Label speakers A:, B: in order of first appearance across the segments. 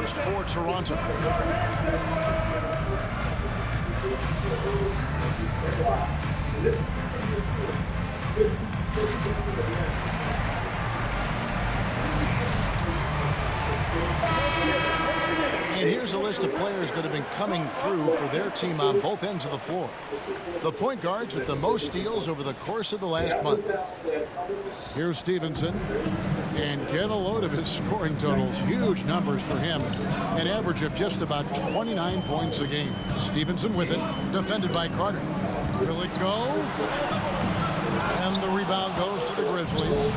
A: first for Toronto. And here's a list of players that have been coming through for their team on both ends of the floor. The point guards with the most steals over the course of the last month. Here's Stevenson. And get a load of his scoring totals. Huge numbers for him. An average of just about 29 points a game. Stevenson with it. Defended by Carter. Will it go? And the rebound goes to the Grizzlies.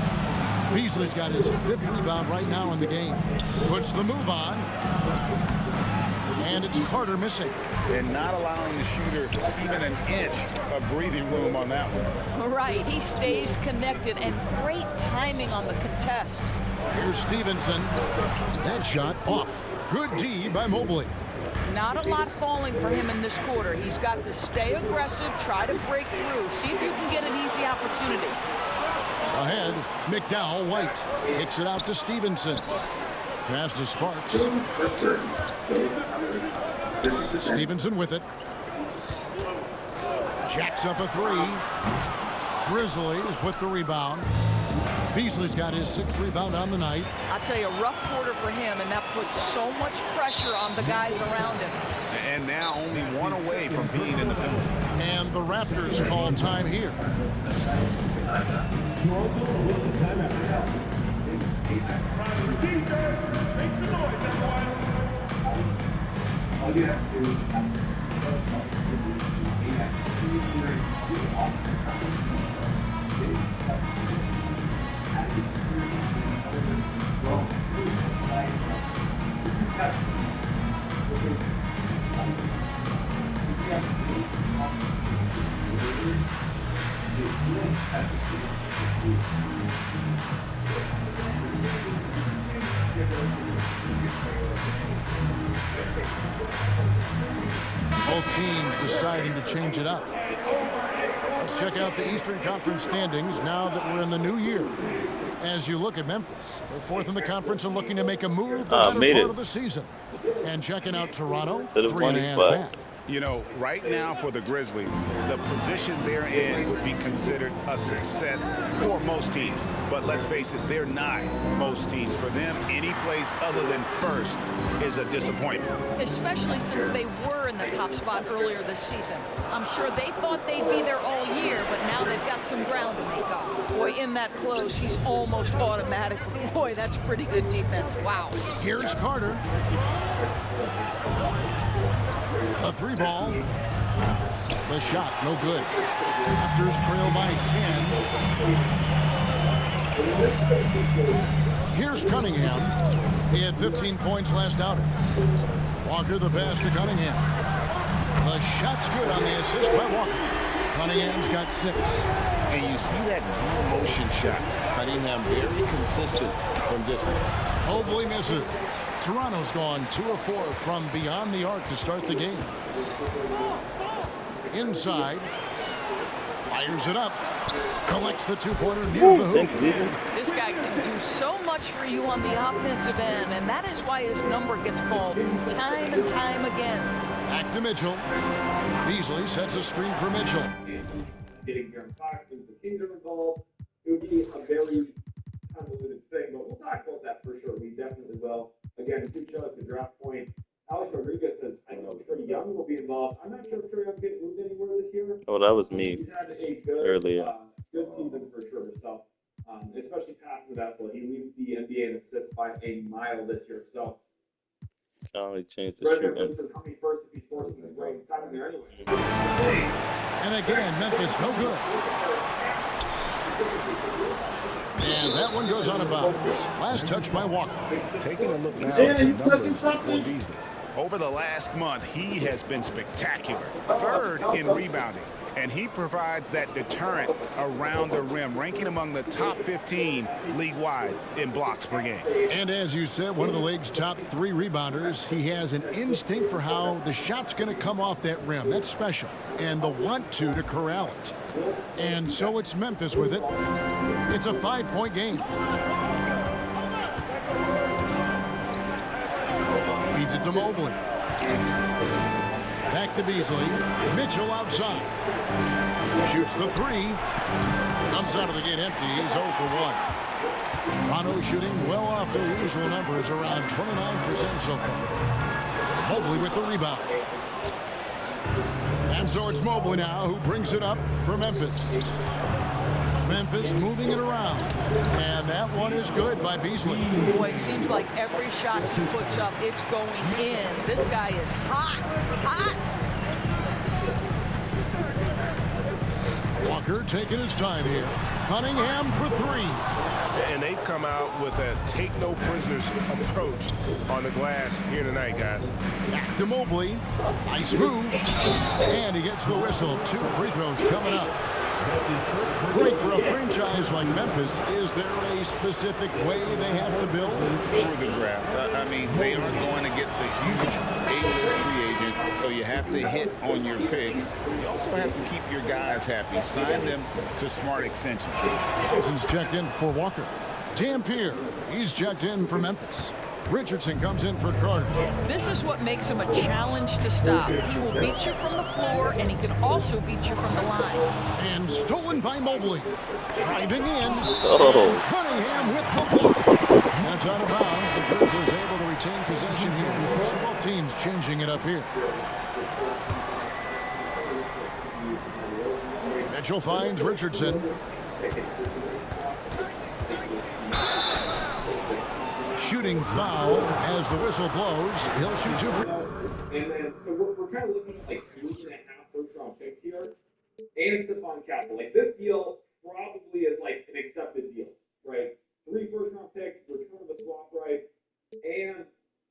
A: Beasley's got his 5th rebound right now in the game. Puts the move on. And it's Carter missing.
B: And not allowing the shooter even an inch of breathing room on that one.
C: Right, he stays connected, and great timing on the contest.
A: Here's Stevenson. That shot off. Good D by Mobley.
C: Not a lot falling for him in this quarter. He's got to stay aggressive, try to break through, see if you can get an easy opportunity.
A: Ahead, McDowell White kicks it out to Stevenson. Pass to Sparks. Stevenson with it. Jacks up a 3. Grizzlies with the rebound. Beasley's got his 6th rebound on the night.
C: I'll tell you, a rough quarter for him, and that puts so much pressure on the guys around him.
B: And now only one away from being in the penalty.
A: And the Raptors call time here.
D: Toronto with the timeout. Make some noise, everyone. All you have to do
A: Both teams deciding to change it up. Let's check out the Eastern Conference standings now that we're in the new year. As you look at Memphis, they're 4th in the conference and looking to make a move the latter part of the season. And checking out Toronto, 3.5 back.
B: You know, right now for the Grizzlies, the position they're in would be considered a success for most teams. But let's face it, they're not most teams. For them, any place other than first is a disappointment.
C: Especially since they were in the top spot earlier this season. I'm sure they thought they'd be there all year, but now they've got some ground to make up. Boy, in that close, he's almost automatic. Boy, that's pretty good defense. Wow.
A: Here's Carter. A 3 ball. The shot, no good. Raptors trail by 10. Here's Cunningham. He had 15 points last outing. Walker the pass to Cunningham. The shot's good on the assist by Walker. Cunningham's got 6.
B: And you see that motion shot. Cunningham very consistent from distance.
A: Mobley misses. Toronto's gone 2 of 4 from beyond the arc to start the game. Inside. Fires it up. Collects the 2-pointer near the hoop.
C: This guy can do so much for you on the offensive end, and that is why his number gets called time and time again.
A: Back to Mitchell. Beasley sets a screen for Mitchell.
D: Getting Aaron Fox and the Kings are involved. It would be a very convoluted thing, but we'll talk about that for sure. We definitely will. Again, it did show us the draft point. Alex Rodriguez says, I know Trae Young will be involved. I'm not sure if Trae Young getting moved anywhere this year.
E: Oh, that was me
D: He's had a good,
E: earlier.
D: Good season for sure. So, especially passing the basketball. He leads the NBA in assists by a mile this year. So,
E: He changed the shooting.
D: coming first if he's forcing his way. He's time there anyway.
A: And again, Memphis no good. And that one goes out of bounds. Last touch by Walker.
B: Taking a look now at some numbers for Beasley. Over the last month, he has been spectacular. 3rd in rebounding. And he provides that deterrent around the rim, ranking among the top 15 league-wide in blocks per game.
A: And as you said, one of the league's top 3 rebounders. He has an instinct for how the shot's going to come off that rim. That's special. And the want-to corral it. And so it's Memphis with it. It's a 5-point game. Feeds it to Mobley. Back to Beasley. Mitchell outside. Shoots the three. Comes out of the gate empty. He's 0 for 1. Toronto shooting well off their usual numbers, around 29% so far. Mobley with the rebound. And so it's Mobley now who brings it up for Memphis. Memphis moving it around. And that one is good by Beasley.
C: Boy, it seems like every shot he puts up, it's going in. This guy is hot, hot.
A: Walker taking his time here. Cunningham for three.
F: And they've come out with a take-no-prisoners approach on the glass here tonight, guys.
A: Back to Mobley. Nice move. And he gets the whistle. 2 free throws coming up. Great for a franchise like Memphis. Is there a specific way they have to build?
G: Through the draft. I mean, they aren't going to get the huge A-list free agents, so you have to hit on your picks. You also have to keep your guys happy. Sign them to smart extensions.
A: Johnson's checked in for Walker. Dampier, he's checked in for Memphis. Richardson comes in for Carter.
C: This is what makes him a challenge to stop. He will beat you from the floor, and he can also beat you from the line.
A: And stolen by Mobley. Driving in.
E: Oh.
A: Cunningham with the block. That's out of bounds. The Grizzlies able to retain possession here. So both teams changing it up here. Mitchell finds Richardson. Shooting foul as the whistle blows. He'll shoot 2 free.
D: And then so we're kind of looking at like 3.5 first-round picks here, and Stephon Castle. Like this deal probably is like an accepted deal, right? 3 first-round picks, return of the swap rights, and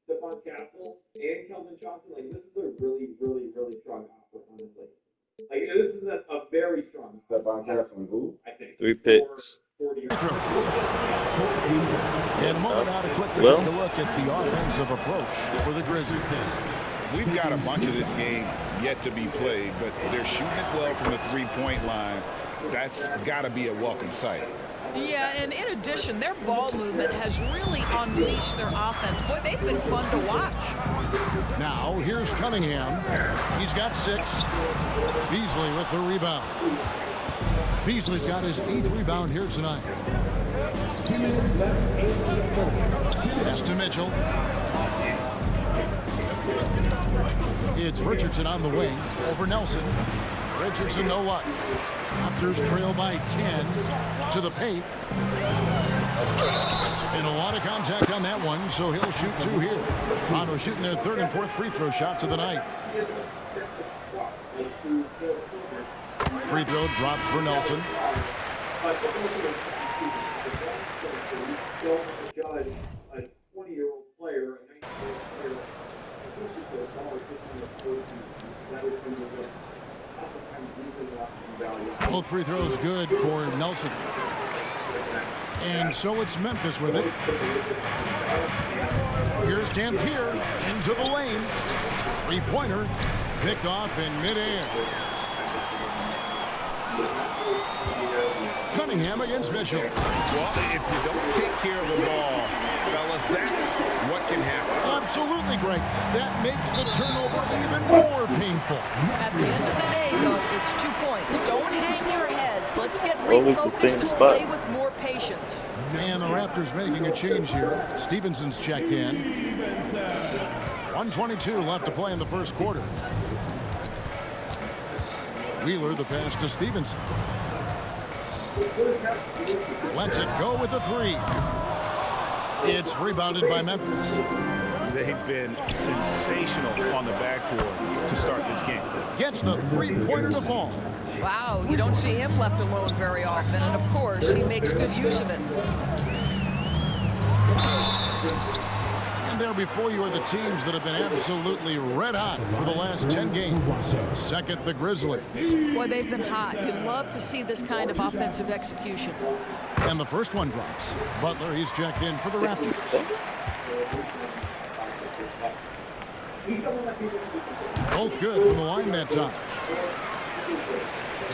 D: Stephon Castle and Keldon Johnson. Like this is a really, really, really strong offer, honestly. Like this is a very strong.
H: Stephon Castle and who?
D: I think
E: 3 picks.
A: In a moment now to quickly take a look at the offensive approach for the Grizzlies.
B: We've got a bunch of this game yet to be played, but they're shooting it well from the three-point line. That's got to be a welcome sight.
C: Yeah, and in addition, their ball movement has really unleashed their offense. Boy, they've been fun to watch.
A: Now, here's Cunningham. He's got 6. Beasley with the rebound. Beasley's got his 8th rebound here tonight. Pass to Mitchell. It's Richardson on the wing over Nelson. Richardson, no luck. Raptors trail by 10 to the paint. And a lot of contact on that one, so he'll shoot 2 here. Toronto shooting their 3rd and 4th free throw shots of the night. Free throw drops for Nelson.
D: A 20-year-old player, a 19-year-old player,
A: both free throws good for Nelson. And so it's Memphis with it. Here's Dampier into the lane. 3-pointer picked off in midair. Cunningham against Mitchell.
B: Well, if you don't take care of the ball, fellas, that's what can happen.
A: Absolutely, Greg. That makes the turnover even more painful.
C: At the end of the day, though, it's 2 points. Don't hang your heads. Let's get
E: Always the
C: refocused
E: same
C: and
E: spot.
C: play with more patience.
A: And the Raptors making a change here. Stevenson's checked in. 1:22 left to play in the first quarter. Wheeler the pass to Stevenson. Lets it go with a 3. It's rebounded by Memphis.
B: They've been sensational on the backboard to start this game.
A: Gets the 3-pointer to fall.
C: Wow, you don't see him left alone very often, and of course, he makes good use of it.
A: And there before you are the teams that have been absolutely red hot for the last 10 games. Second, the Grizzlies.
C: Boy, they've been hot. You love to see this kind of offensive execution.
A: And the first one drops. Butler, he's checked in for the Raptors. Both good from the line that time.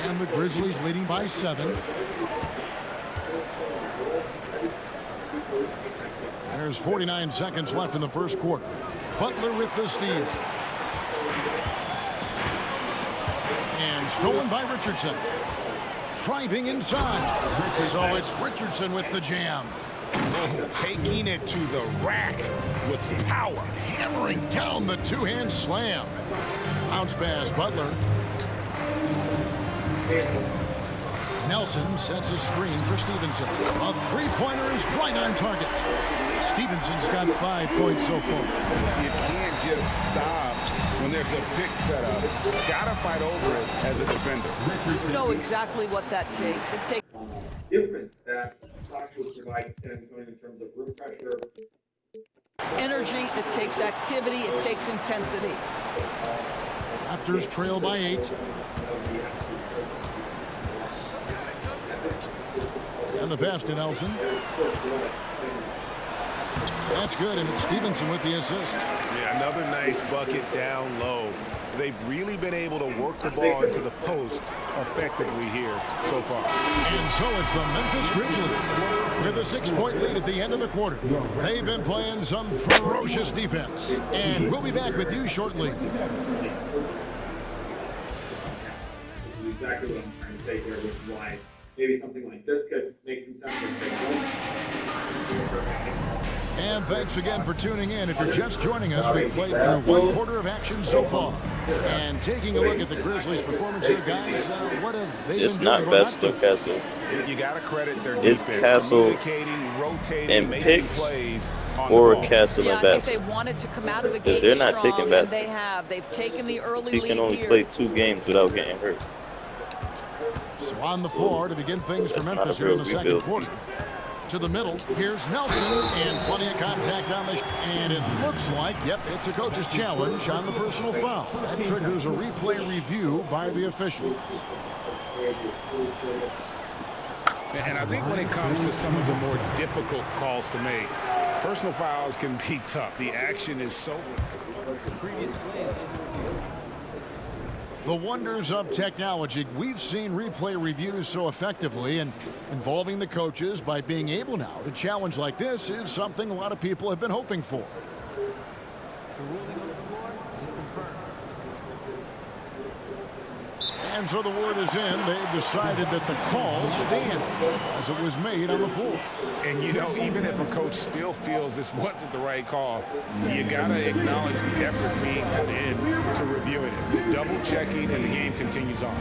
A: And the Grizzlies leading by 7. There's 49 seconds left in the first quarter. Butler with the steal. And stolen by Richardson. Driving inside. So it's Richardson with the jam.
B: Oh, taking it to the rack with power.
A: Hammering down the two-hand slam. Bounce pass, Butler. Nelson sets a screen for Stevenson. A three-pointer is right on target. Stevenson's got 5 points so far.
B: You can't just stop when there's a pick set up. Gotta fight over it as a defender.
C: You know exactly what that takes. It takes
D: Difference that Fox will provide San Antonio in terms of room pressure.
C: energy, it takes activity, it takes intensity.
A: Raptors trail by 8. And the pass to Nelson. That's good, and it's Stevenson with the assist.
F: Yeah, another nice bucket down low. They've really been able to work the ball into the post effectively here so far.
A: And so it's the Memphis Grizzlies with a 6-point lead at the end of the quarter. They've been playing some ferocious defense. And we'll be back with you shortly.
D: Exactly what I'm trying to say here, which is why maybe something like this could make some sense.
A: And thanks again for tuning in. If you're just joining us, we've played through 1 quarter of action so far. And taking a look at the Grizzlies' performance here, guys, what have they
E: It's
A: been
E: not
A: doing?
E: Best or Castle.
B: You gotta credit their
E: It's
B: defense.
E: Castle
B: Communicating, rotating,
E: and
B: making
E: picks
B: plays on
E: or
B: the ball.
E: Castle
C: Yeah,
E: and
C: I think
E: Best.
C: they wanted to come out of the gate
E: they're not
C: strong,
E: taking
C: and
E: Best.
C: they have. They've taken the early
E: He
C: lead
E: can only
C: here.
E: play 2 games without getting hurt.
A: So on the floor to begin things for
E: That's not
A: Memphis
E: a
A: here in
E: real
A: the second
E: rebuild
A: quarter.
E: piece.
A: To the middle, here's Nelson, and plenty of contact on the and it looks like, yep, it's a coach's challenge on the personal foul. That triggers a replay review by the officials.
B: And I think when it comes to some of the more difficult calls to make, personal fouls can be tough. The action is so...
A: The wonders of technology. We've seen replay reviews so effectively, and involving the coaches by being able now to challenge like this is something a lot of people have been hoping for.
H: The ruling on the floor is confirmed.
A: And so the word is in. They've decided that the call stands as it was made on the floor.
B: And, you know, even if a coach still feels this wasn't the right call, you got to acknowledge the effort being put in to reviewing it. Double checking, and the game continues on.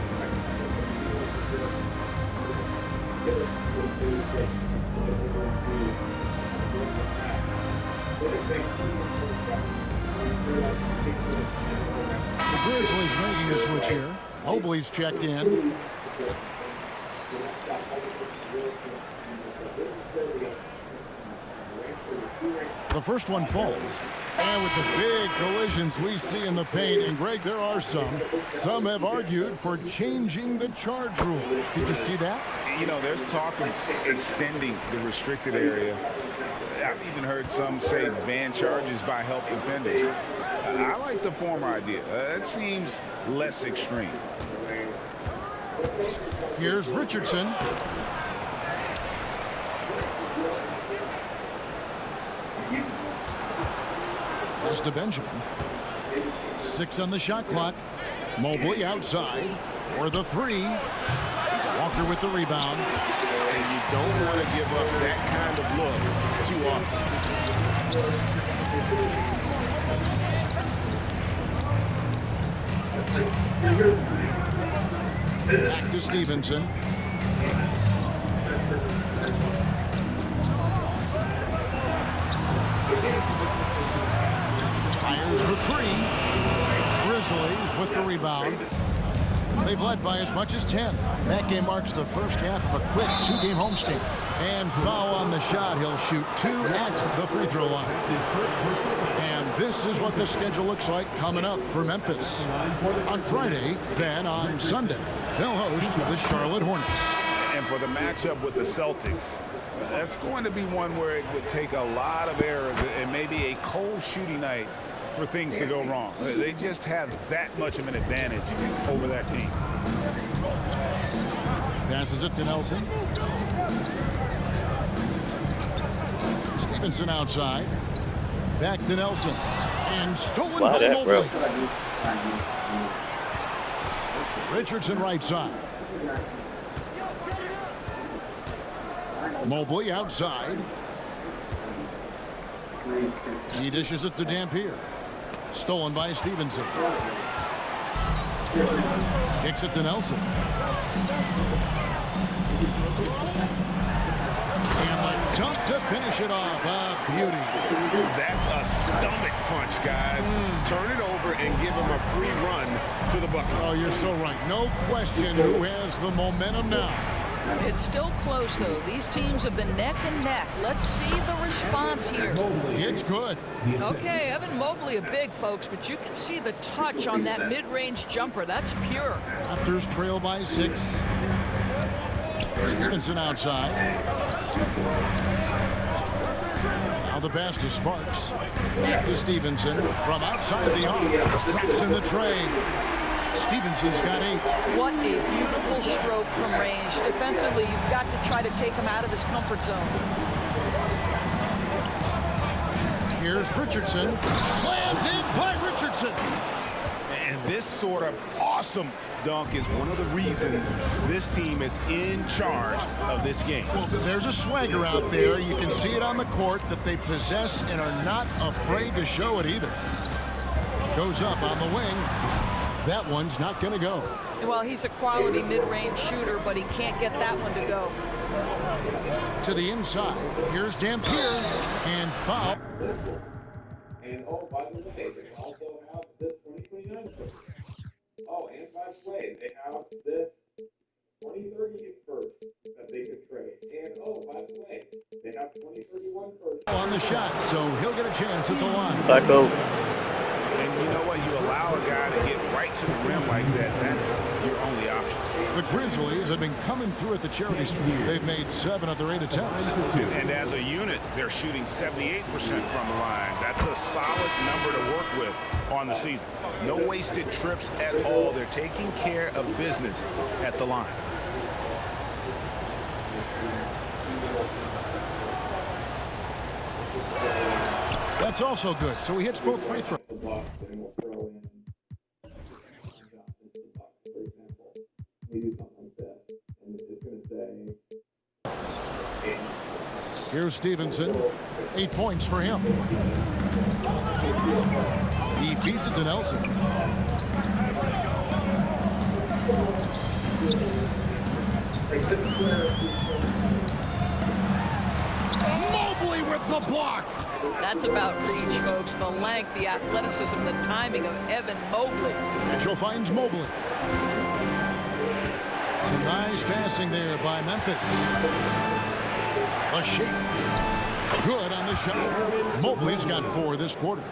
A: The Grizzlies making a switch here. Mobley's checked in. The first one falls. And with the big collisions we see in the paint, and Greg, there are some have argued for changing the charge rule. Did you see that?
B: You know, there's talk of extending the restricted area. I've even heard some say ban charges by help defenders. I like the former idea. That seems less extreme.
A: Here's Richardson. Pass to Benjamin. 6 on the shot clock. Mobley outside for the 3. Walker with the rebound.
F: And you don't want to give up that kind of look too often.
A: Back to Stevenson. Fires for 3. Grizzlies with the rebound. They've led by as much as 10. That game marks the first half of a quick 2-game homestand. And foul on the shot. He'll shoot 2 at the free throw line. And this is what the schedule looks like coming up for Memphis. On Friday, then on Sunday, they'll host the Charlotte Hornets.
B: And for the matchup with the Celtics, that's going to be one where it would take a lot of errors and maybe a cold shooting night for things to go wrong. They just have that much of an advantage over that team.
A: Passes it to Nelson. Stevenson outside. Back to Nelson. And stolen
E: Why
A: by
E: that, bro?
A: Mobley. Richardson right side. Mobley outside. He dishes it to Dampier. Stolen by Stevenson. Kicks it to Nelson. And the dunk to finish it off. A beauty.
F: That's a stomach punch, guys. Turn it over and give him a free run to the bucket.
A: Oh, you're so right. No question who has the momentum now.
C: It's still close, though. These teams have been neck and neck. Let's see the response here.
A: It's good.
C: Okay, Evan Mobley, a big, folks, but you can see the touch on that mid-range jumper. That's pure.
A: Raptors trail by 6. Stevenson outside. Now the pass to Sparks. Back to Stevenson from outside the arc. Drops in the tray. Stevenson's got 8.
C: What a beautiful stroke from range. Defensively, you've got to try to take him out of his comfort zone.
A: Here's Richardson. Slammed in by Richardson.
F: And this sort of awesome dunk is one of the reasons this team is in charge of this game.
A: Well, there's a swagger out there. You can see it on the court that they possess and are not afraid to show it either. Goes up on the wing. That one's not going to go.
C: Well, he's a quality mid-range shooter, but he can't get that one to go.
A: To the inside. Here's Dampier. And foul.
D: And oh, by the way, they also have this 2029 first. Oh, and by the way, they have this 2030 first that they could trade. And oh, by the way, they have 2031 first.
A: On the shot, so he'll get a chance at the line.
E: Flacco.
F: And you know what? You allow a guy to get right to the rim like that. That's your only option.
A: The Grizzlies have been coming through at the charity street. They've made 7 of their 8 attempts.
B: And as a unit, they're shooting 78% from the line. That's a solid number to work with on the season.
F: No wasted trips at all. They're taking care of business at the line.
A: That's also good. So he hits both free throws.
D: The Bucks, and we'll throw in the Bucks, for example. We do something like that, and it's just going to say.
A: Here's Stevenson. 8 points for him. He feeds it to Nelson. Mobley with the block.
C: That's about reach, folks. The length, the athleticism, the timing of Evan Mobley.
A: Mitchell finds Mobley. Some nice passing there by Memphis. A shake. Good on the shot. Mobley's got 4 this quarter.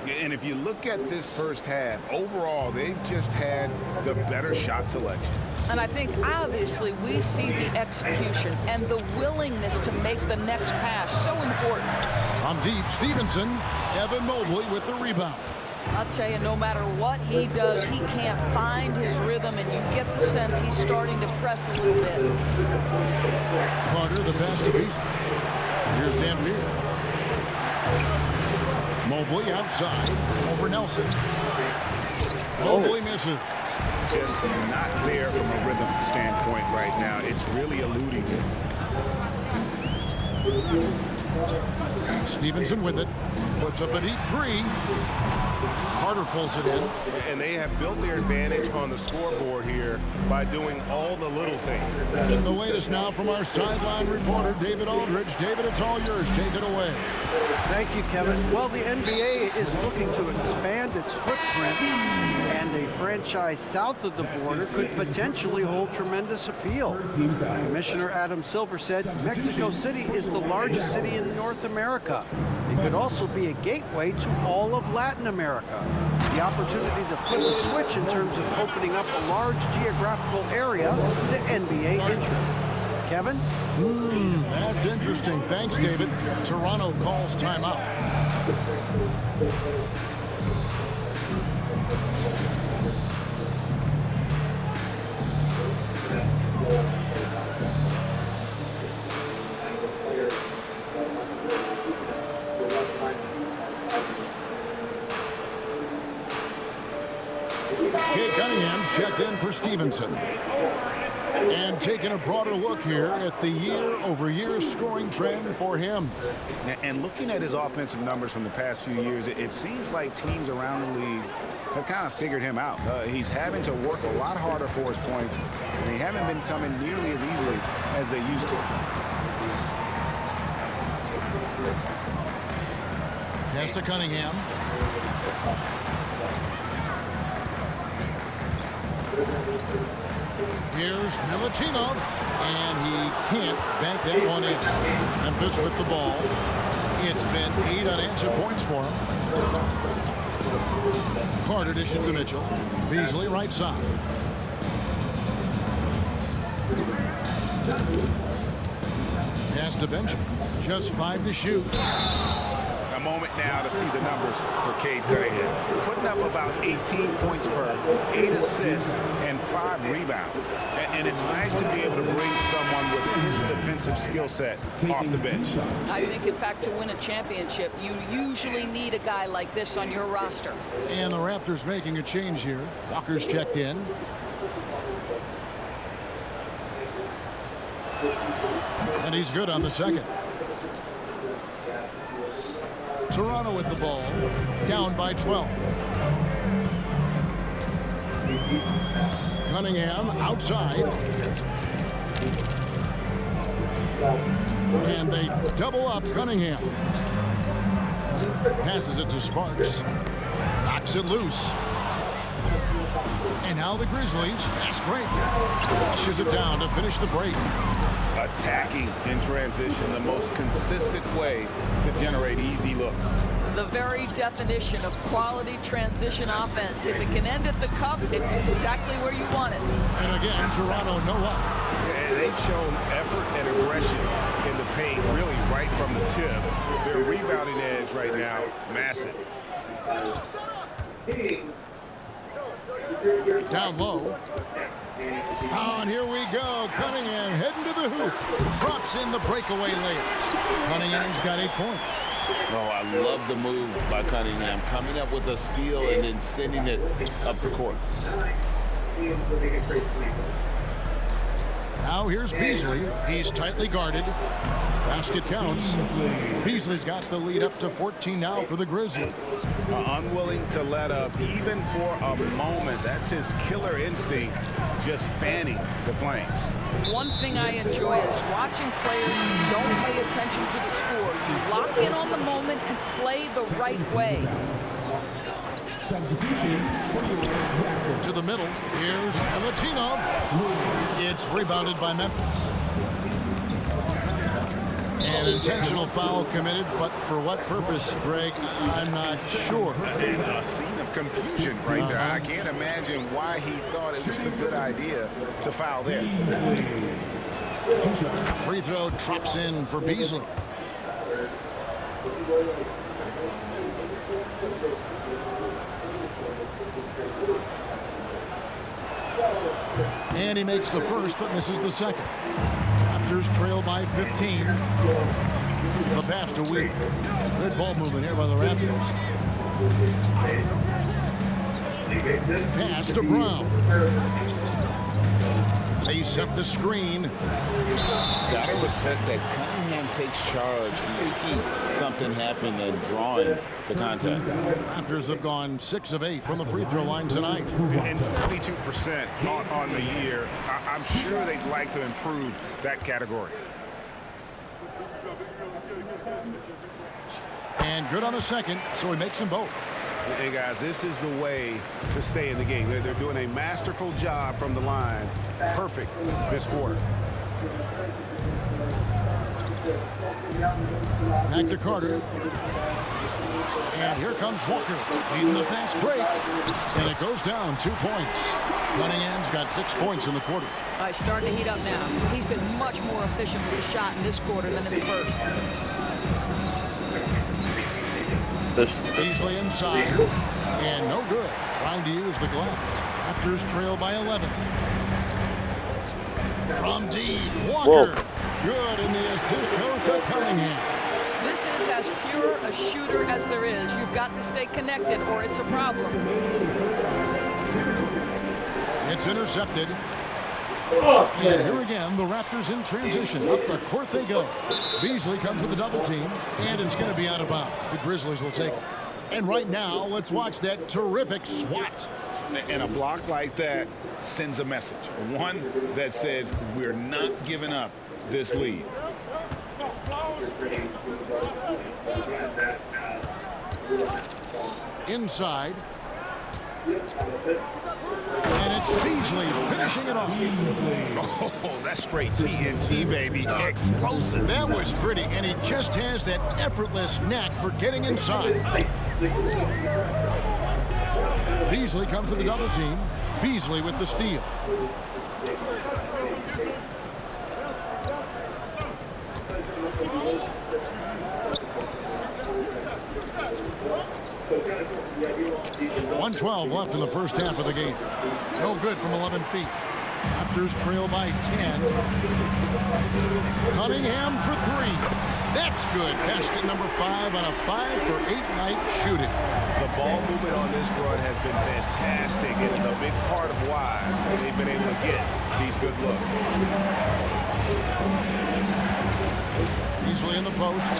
F: And if you look at this first half, overall, they've just had the better shot selection.
C: And I think, obviously, we see the execution and the willingness to make the next pass so important.
A: From deep, Stevenson. Evan Mobley with the rebound.
C: I'll tell you, no matter what he does, he can't find his rhythm, and you get the sense he's starting to press a little bit.
A: Carter, the pass to Beasley. Here's Dampier. Mobley outside. Over Nelson. Mobley misses.
B: Just not there from a rhythm standpoint right now. It's really eluding him.
A: Stevenson with it. Puts up a deep 3. Carter pulls it in.
F: And they have built their advantage on the scoreboard here by doing all the little things.
A: And the latest now from our sideline reporter, David Aldridge. David, it's all yours. Take it away.
I: Thank you, Kevin. Well, the NBA is looking to expand its footprint, and a franchise south of the border could potentially hold tremendous appeal. Commissioner Adam Silver said Mexico City is the largest city in North America. It could also be a gateway to all of Latin America. The opportunity to flip a switch in terms of opening up a large geographical area to NBA interest. Kevin?
A: That's interesting. Thanks, David. Toronto calls timeout. Cade Cunningham's checked in for Stevenson. And taking a broader look here at the year-over-year scoring trend for him.
B: And looking at his offensive numbers from the past few years, it seems like teams around the league have kind of figured him out. He's having to work a lot harder for his points, and they haven't been coming nearly as easily as they used to.
A: Pass to Cunningham. Here's Milutinov, and he can't bank that one in. Memphis with the ball. It's been 8 unanswered points for him. Carter dishes to Mitchell. Beasley right side. Pass to Benjamin. Just 5 to shoot.
B: A moment now to see the numbers for Cade Cunningham. Putting up about 18 points per, 8 assists, and 5 rebounds. And it's nice to be able to bring someone with his defensive skill set off the bench.
C: I think, in fact, to win a championship, you usually need a guy like this on your roster.
A: And the Raptors making a change here. Walker's checked in. And he's good on the second. Toronto with the ball, down by 12. Cunningham outside. And they double up Cunningham. Passes it to Sparks. Knocks it loose. And now the Grizzlies, fast break. Flushes it down to finish the break.
B: Attacking in transition, the most consistent way to generate easy looks.
C: The very definition of quality transition offense. If it can end at the cup, it's exactly where you want it.
A: And again, Toronto no up.
B: And they've shown effort and aggression in the paint, really right from the tip. Their rebounding edge right now, massive.
A: Down low. Oh, and here we go. Cunningham heading to the hoop. Drops in the breakaway layup. Cunningham's got 8 points.
G: Oh, I love the move by Cunningham. Coming up with a steal and then sending it up the court.
A: Now here's Beasley. He's tightly guarded. Basket counts. Beasley's got the lead up to 14 now for the Grizzlies.
B: Unwilling to let up even for a moment. That's his killer instinct, just fanning the flame.
C: One thing I enjoy is watching players who don't pay attention to the score. You lock in on the moment and play the right way.
A: To the middle. Here's Milutinov. It's rebounded by Memphis. An intentional foul committed, but for what purpose, Greg, I'm not sure.
B: And a scene of confusion right there. I can't imagine why he thought it was a good idea to foul there.
A: Free throw drops in for Beasley. And he makes the first, but misses the second. Raptors trail by 15. The pass to Wheeler. Good ball movement here by the Raptors. Pass to Brown. They set the screen.
G: Gotta respect that Cunningham takes charge and making something happen and drawing the contact.
A: Raptors have gone 6 of 8 from the free throw line tonight.
B: And 72% on the year. I'm sure they'd like to improve that category.
A: And good on the second, so he makes them both.
B: Hey, guys, this is the way to stay in the game. They're doing a masterful job from the line. Perfect this quarter.
A: Back to Carter. And here comes Walker, leading the fast break. And it goes down 2 points. Cunningham's got 6 points in the quarter.
C: He's starting to heat up now. He's been much more efficient with the shot in this quarter than in the first.
A: Beasley inside. And no good. Trying to use the glass. Raptors trail by 11. From deep, Walker.
E: Whoa.
A: Good, and the assist goes to Cunningham.
C: This is as pure a shooter as there is. You've got to stay connected or it's a problem.
A: It's intercepted. And here again, the Raptors in transition. Up the court they go. Beasley comes with a double team, and it's going to be out of bounds. The Grizzlies will take it. And right now, let's watch that terrific swat.
B: And a block like that sends a message. One that says we're not giving up this lead.
A: Inside. And it's Beasley finishing it off.
B: Oh, that's straight TNT, baby. Explosive.
A: That was pretty, and he just has that effortless knack for getting inside. Beasley comes to the double team. Beasley with the steal. .112 left in the first half of the game. No good from 11 feet. Raptors trail by 10. Cunningham for 3. That's good. Basket number 5 on a 5-for-8 night shooting.
F: The ball movement on this run has been fantastic. It is a big part of why they've been able to get these good looks.
A: Beasley in the post.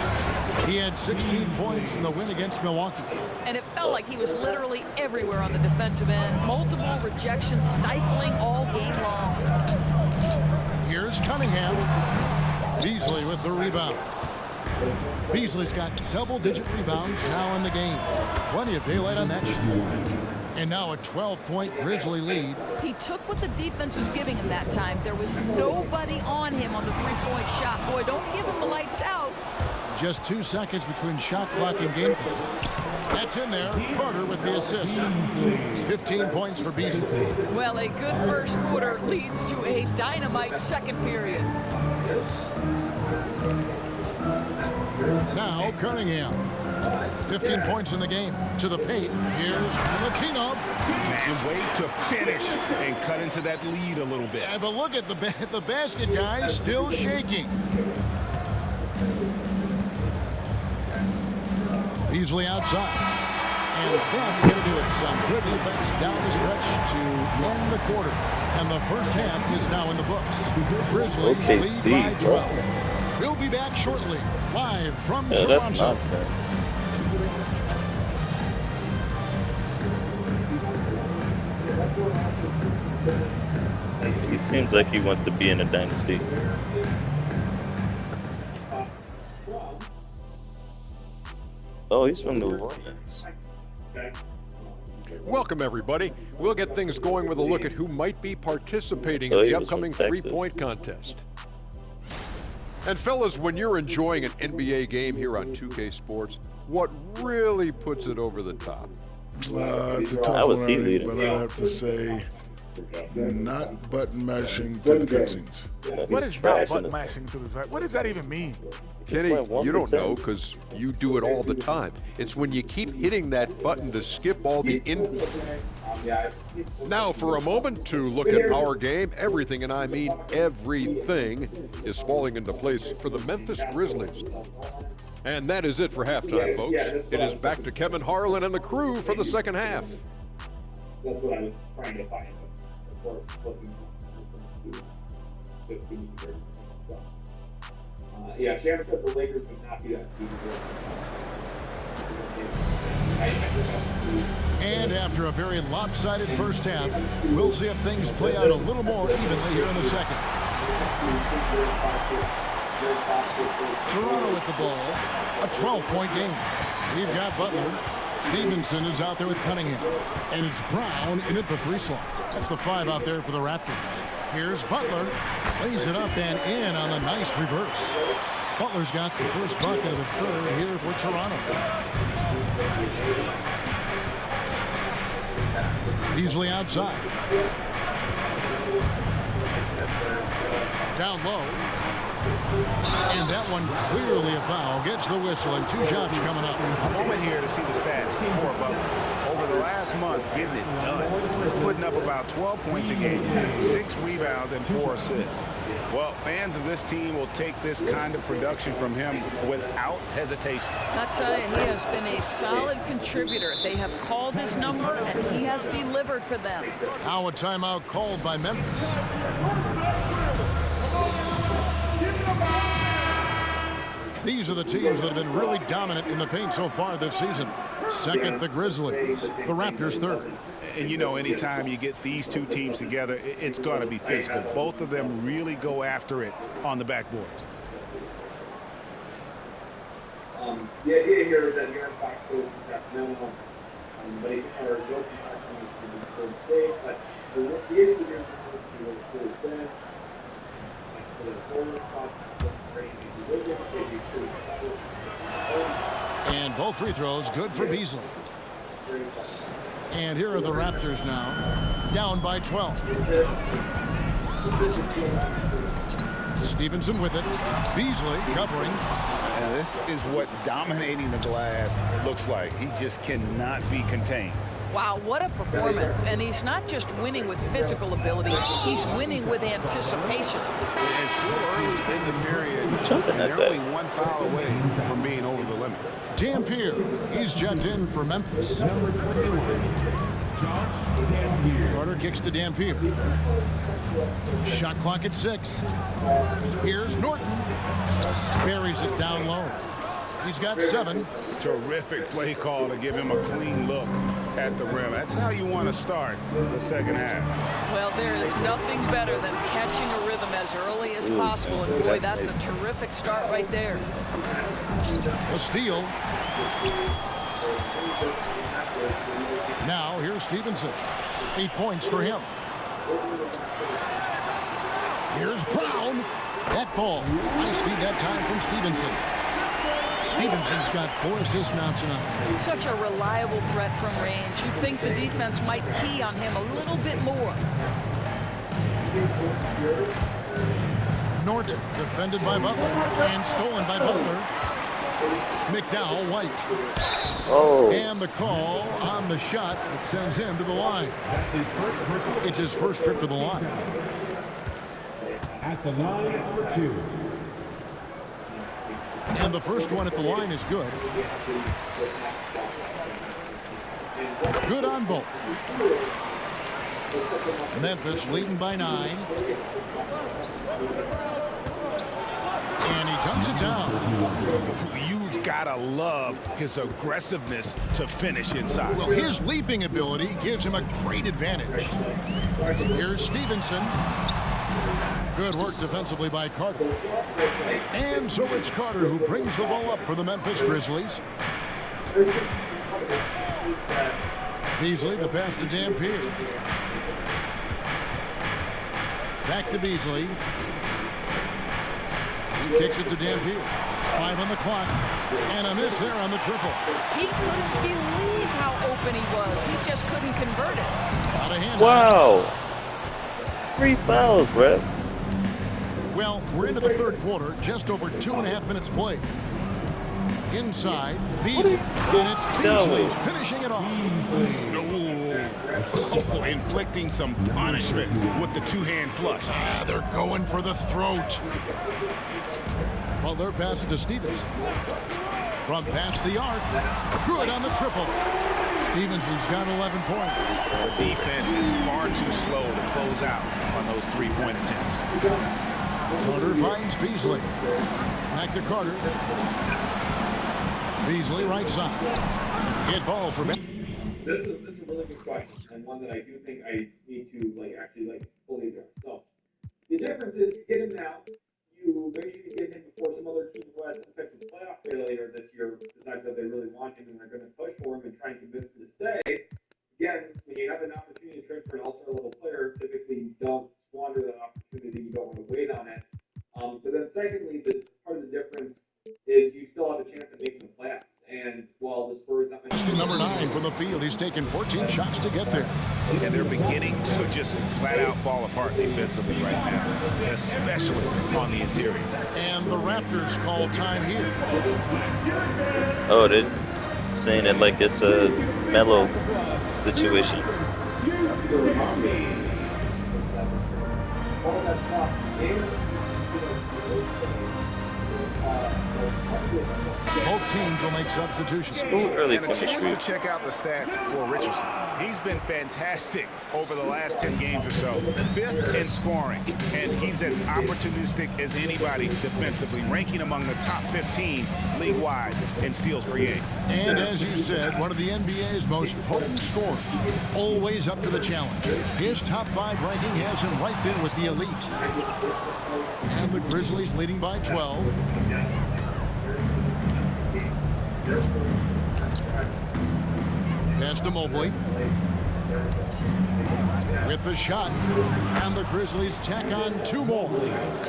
A: He had 16 points in the win against Milwaukee.
C: And it felt like he was literally everywhere on the defensive end. Multiple rejections, stifling all game long.
A: Here's Cunningham. Beasley with the rebound. Beasley's got double-digit rebounds now in the game. Plenty of daylight on that shot. And now a 12-point Grizzly lead.
C: He took what the defense was giving him that time. There was nobody on him on the three-point shot. Boy, don't give him the lights out.
A: Just 2 seconds between shot clock and game clock. That's in there. Carter with the assist. 15 points for Beasley.
C: Well, a good first quarter leads to a dynamite second period.
A: Now Cunningham. 15 points in the game. To the paint. Here's Latinov.
F: And way to finish and cut into that lead a little bit.
A: Yeah, but look at the basket guy still shaking. Beasley outside. And that's going to do it. Some good defense down the stretch to end the quarter. And the first half is now in the books. Grizzlies lead by 12. We'll be back shortly, live from Toronto.
E: That's nonsense. He seems like he wants to be in a dynasty. Oh, he's from New Orleans.
J: Welcome, everybody. We'll get things going with a look at who might be participating in the upcoming three-point contest. And fellas, when you're enjoying an NBA game here on 2K Sports, what really puts it over the top?
K: It's a tough one, but I have to say, not button mashing through the cutscenes.
L: What is not button mashing through? What does that even mean?
J: Kenny, you don't know because you do it all the time. It's when you keep hitting that button to skip all the input. Now, for a moment, to look at our game, everything, and I mean everything, is falling into place for the Memphis Grizzlies. And that is it for halftime, folks. It is back to Kevin Harlan and the crew for the second half.
D: That's what I was trying to find. Yeah, Shannon said the Lakers would not be that team.
A: And after a very lopsided first half, we'll see if things play out a little more evenly here in the second. Toronto with the ball, a 12-point game. We've got Butler. Stevenson is out there with Cunningham. And it's Brown in at the 3 slot. That's the 5 out there for the Raptors. Here's Butler. Lays it up and in on the nice reverse. Butler's got the first bucket of the third here for Toronto. Beasley outside. Down low. And that one clearly a foul. Gets the whistle and 2 shots coming up.
F: A moment here to see the stats for Butler. Over the
B: last month getting it done. He's putting up about 12 points a game, 6 rebounds, and 4 assists. Well, fans of this team will take this kind of production from him without hesitation.
C: I tell you, he has been a solid contributor. They have called his number, and he has delivered for them.
A: Now a timeout called by Memphis. These are the teams that have been really dominant in the paint so far this season. Second, the Grizzlies. The Raptors third.
B: And you know, anytime you get these two teams together, it's going to be physical. Both of them really go after it on the backboard.
D: The idea here is that Aaron Fox goes to that minimum. They are joking to the state, but the issue here is full finish. For the forward
A: and both free throws good for Beasley. And here are the Raptors now, down by 12. Stevenson with it. Beasley covering.
B: And this is what dominating the glass looks like. He just cannot be contained.
C: Wow, what a performance. And he's not just winning with physical ability, he's winning with anticipation.
B: And still early in the period, they're only one foul away from being over the limit.
A: Dampier, he's checked in for Memphis. Carter kicks to Dampier. Shot clock at 6. Here's Norton. Buries it down low. He's got 7.
B: Terrific play call to give him a clean look at the rim. That's how you want to start the second half.
C: Well, there is nothing better than catching a rhythm as early as possible. And boy, that's a terrific start right there.
A: A steal. Now here's Stevenson. 8 points for him. Here's Brown. That ball. Nice feed that time from Stevenson. Stevenson's got 4 assists now tonight.
C: Such a reliable threat from range. You'd think the defense might key on him a little bit more.
A: Norton defended by Butler and stolen by Butler. McDowell White.
E: Oh.
A: And the call on the shot that sends him to the line. It's his first trip to the line.
M: At the line for 2.
A: And the first one at the line is good. Good on both. Memphis leading by 9. And he dumps it down.
B: You gotta love his aggressiveness to finish inside.
A: Well, his leaping ability gives him a great advantage. Here's Stevenson. Good work defensively by Carter. And so it's Carter who brings the ball up for the Memphis Grizzlies. Beasley, the pass to Dampier. Back to Beasley. He kicks it to Dampier. 5 on the clock. And a miss there on the triple.
C: He couldn't believe how open he was. He just couldn't convert it.
A: Out of hand.
E: Wow. 3 fouls, ref.
A: Well, we're into the third quarter, just over 2.5 minutes played. Inside, Beasley, and it's Beasley finishing it off.
B: Oh, inflicting some punishment with the two-hand flush.
A: They're going for the throat. Well, they're passing to Stevenson. From past the arc, good on the triple. Stevenson's got 11 points.
B: The defense is far too slow to close out on those three-point attempts.
A: Carter finds Beasley. Back to Carter. Beasley right side. It falls for Ben.
D: This is a really good question, and one that I do think I need to actually fully address. So the difference is you get him now. You make sure you get him before some other team who has affected the playoff failure this year decides that they really want him and they're going to push for him and try and convince him to stay. Again, when you have an opportunity to trade for an all-star level player, typically you don't squander that opportunity. You don't want to wait on it. But then secondly, part of the difference is you still have a chance of making the playoffs. And while the Spurs not making
A: number 9 from the field, he's taken 14 shots to get there.
B: And they're beginning to just flat out fall apart defensively right now, especially on the interior.
A: And the Raptors call time here.
E: Oh, they're saying it like it's a mellow situation.
A: Both teams will make substitutions.
E: Early
B: And a chance to check out the stats for Richardson. He's been fantastic over the last 10 games or so. 5th in scoring, and he's as opportunistic as anybody defensively, ranking among the top 15 league-wide in steals per game.
A: And as you said, one of the NBA's most potent scorers, always up to the challenge. His top 5 ranking has him right there with the elite. And the Grizzlies leading by 12. Pass to Mobley. With the shot, and the Grizzlies tack on 2 more.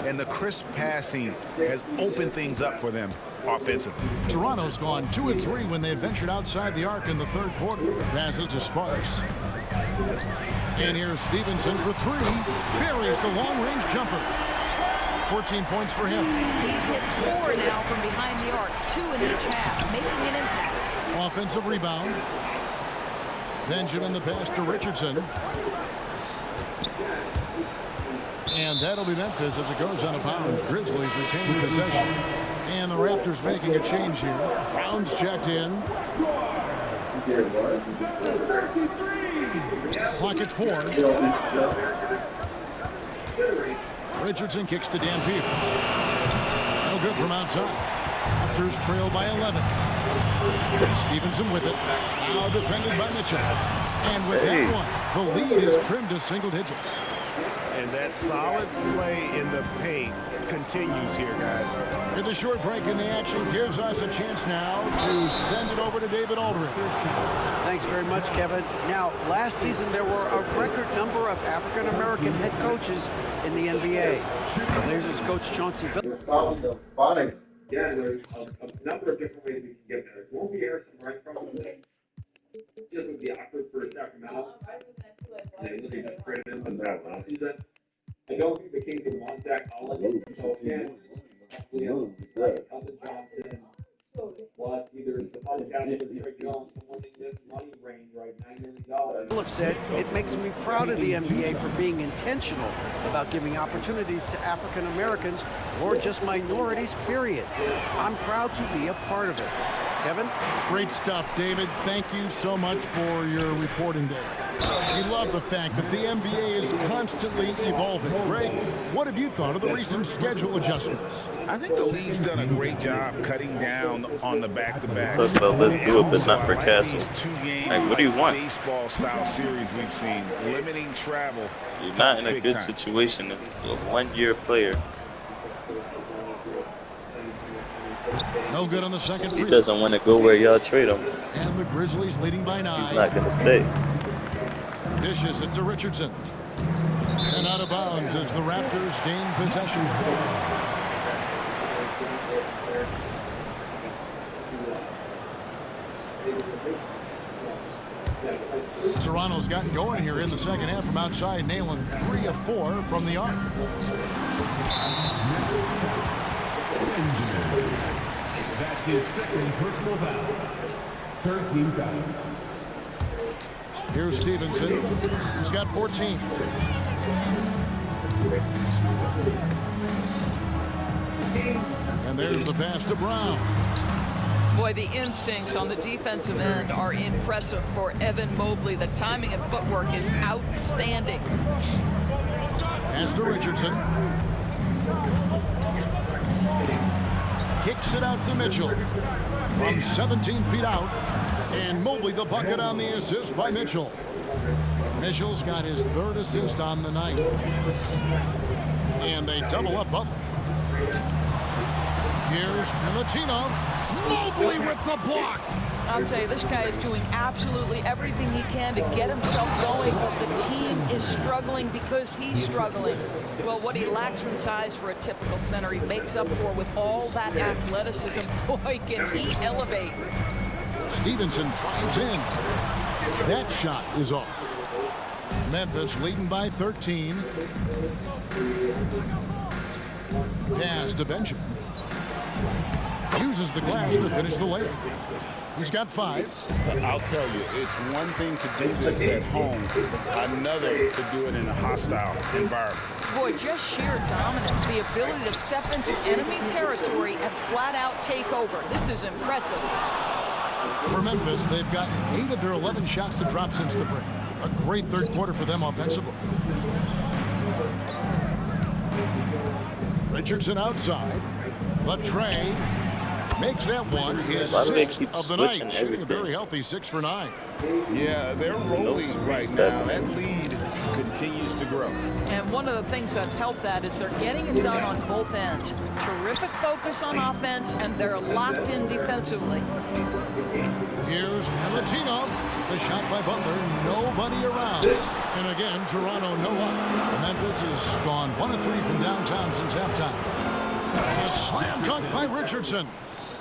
B: And the crisp passing has opened things up for them offensively.
A: Toronto's gone 2 of 3 when they ventured outside the arc in the 3rd quarter. Passes to Sparks. And here's Stevenson for 3. Buries the long-range jumper. 14 points for him.
C: He's hit 4 now from behind the arc, 2 in each half, making an impact.
A: Offensive rebound. Benjamin the pass to Richardson. And that'll be Memphis as it goes out of bounds. Grizzlies retain possession. And the Raptors making a change here. Brown's checked in. Clock at 4. Richardson kicks to Dampier. No good from outside. Raptors trail by 11. Stevenson with it. Now defended by Mitchell. And with that one, the lead is trimmed to single digits.
F: And that solid play in the paint continues here, guys.
A: And the short break in the action gives us a chance now to send it over to David Aldridge.
I: Thanks very much, Kevin. Now, last season there were a record number of African-American head coaches in the NBA. Blazers coach Chauncey Billups.
D: Yeah, there's a number of different ways we can get there. It won't be Harrison Bryant probably. Just would be awkward for Sacramento. They really just traded him in that last season. I don't think the Kings would want Zach Collins. So again, Elton Johnson, plus either the podcast or Derek Jones, someone in this money range, right? $9 million.
I: Phillips said, "It makes me proud of the NBA for being intentional about giving opportunities to African Americans or just minorities, period. I'm proud to be a part of it." Kevin?
A: Great stuff, David. Thank you so much for your reporting there. We love the fact that the NBA is constantly evolving. Greg, what have you thought of the recent schedule adjustments?
B: I think the league's done a great job cutting down on the back-to-backs.
E: Let's do it, but not for Castle. Like, what do you want?
B: Baseball-style series we've seen, limiting travel.
E: You're not in a good situation. It's a one-year player.
A: No good on the second free.
E: He doesn't want to go where y'all trade him.
A: And the Grizzlies leading by 9.
E: He's not going to stay.
A: Dishes it to Richardson. And out of bounds as the Raptors gain possession. Toronto's gotten going here in the second half from outside, nailing 3 of 4 from the arc.
M: That's his second personal foul. 13 foul.
A: Here's Stevenson. He's got 14. And there's the pass to Brown.
C: Boy, the instincts on the defensive end are impressive for Evan Mobley. The timing and footwork is outstanding.
A: Pass to Richardson. Kicks it out to Mitchell from 17 feet out. And Mobley the bucket on the assist by Mitchell. Mitchell's got his 3rd assist on the night. And they double up Butler. Here's Milutinov. Mobley with the block.
C: I'll tell you, this guy is doing absolutely everything he can to get himself going, but the team is struggling because he's struggling. Well, what he lacks in size for a typical center, he makes up for with all that athleticism. Boy, can he elevate.
A: Stevenson drives in. That shot is off. Memphis leading by 13. Pass to Benjamin. Uses the glass to finish the layup. He's got 5.
B: I'll tell you, it's one thing to do this at home, another to do it in a hostile environment.
C: Boy, just sheer dominance, the ability to step into enemy territory and flat out take over. This is impressive.
A: For Memphis, they've gotten 8 of their 11 shots to drop since the break. A great third quarter for them offensively. Richardson outside. Latrey makes that one his 6th of the night, shooting a very healthy 6 for 9.
B: Yeah, they're rolling right now. That lead continues to grow.
C: And one of the things that's helped that is they're getting it done on both ends. Terrific focus on offense, and they're locked in defensively.
A: Here's Milutinov. The shot by Butler. Nobody around. And again, Toronto no up. Memphis has gone 1 of 3 from downtown since halftime. And a slam dunk by Richardson.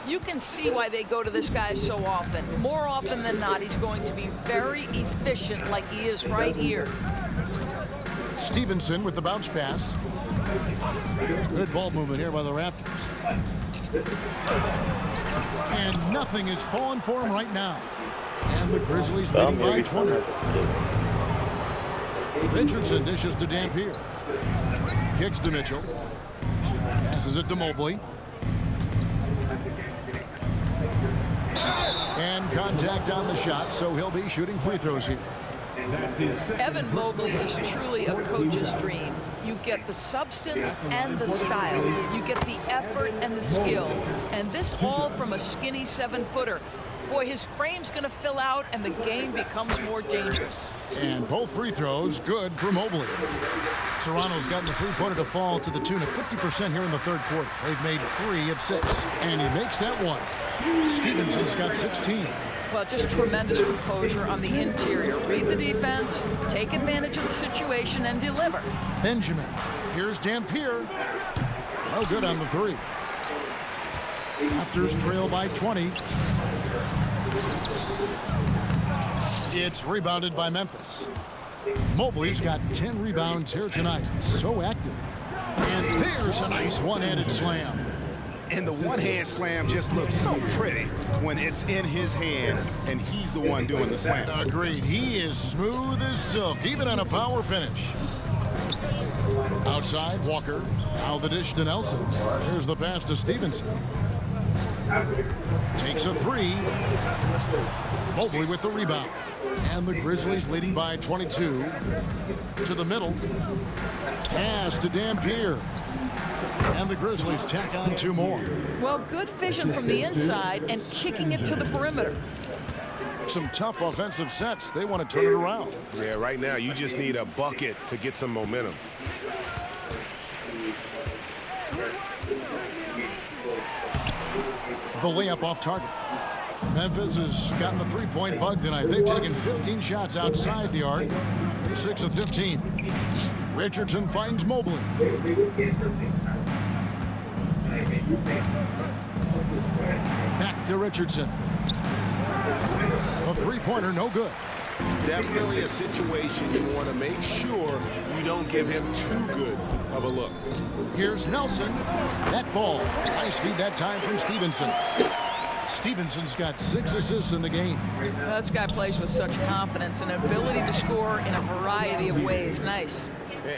C: You can see why they go to this guy so often. More often than not, he's going to be very efficient like he is right here.
A: Stevenson with the bounce pass. Good ball movement here by the Raptors. And nothing is falling for him right now. And the Grizzlies leading by 20. Richardson dishes to Dampier. Kicks to Mitchell. Passes it to Mobley. And contact on the shot, so he'll be shooting free throws here.
C: Evan Mobley is truly a coach's dream. You get the substance and the style. You get the effort and the skill. And this all from a skinny 7-footer. Boy, his frame's going to fill out, and the game becomes more dangerous.
A: And both free throws good for Mobley. Toronto's gotten the three-pointer to fall to the tune of 50% here in the third quarter. They've made 3 of 6, and he makes that one. Stevenson's got 16.
C: Well, just tremendous composure on the interior. Read the defense, take advantage of the situation, and deliver.
A: Benjamin. Here's Dampier. Oh, good on the 3. Raptors trail by 20. It's rebounded by Memphis. Mobley's got 10 rebounds here tonight. So active. And there's a nice one-handed slam.
B: And the one-hand slam just looks so pretty when it's in his hand and he's the one doing the slam.
A: Agreed. He is smooth as silk, even on a power finish. Outside, Walker. Now the dish to Nelson. There's the pass to Stevenson. Takes a 3. Mobley with the rebound. And the Grizzlies leading by 22. To the middle. Pass to Dampier. And the Grizzlies tack on 2 more.
C: Well, good vision from the inside and kicking it to the perimeter.
A: Some tough offensive sets. They want to turn it around.
F: Yeah, right now you just need a bucket to get some momentum.
A: The layup off target. Memphis has gotten the three-point bug tonight. They've taken 15 shots outside the arc. They're 6 of 15. Richardson finds Mobley. Back to Richardson. A three-pointer, no good.
F: Definitely a situation you want to make sure you don't give him too good of a look.
A: Here's Nelson. That ball. Nice feed that time from Stevenson. Stevenson's got 6 assists in the game.
C: Well, this guy plays with such confidence and ability to score in a variety of ways. Nice.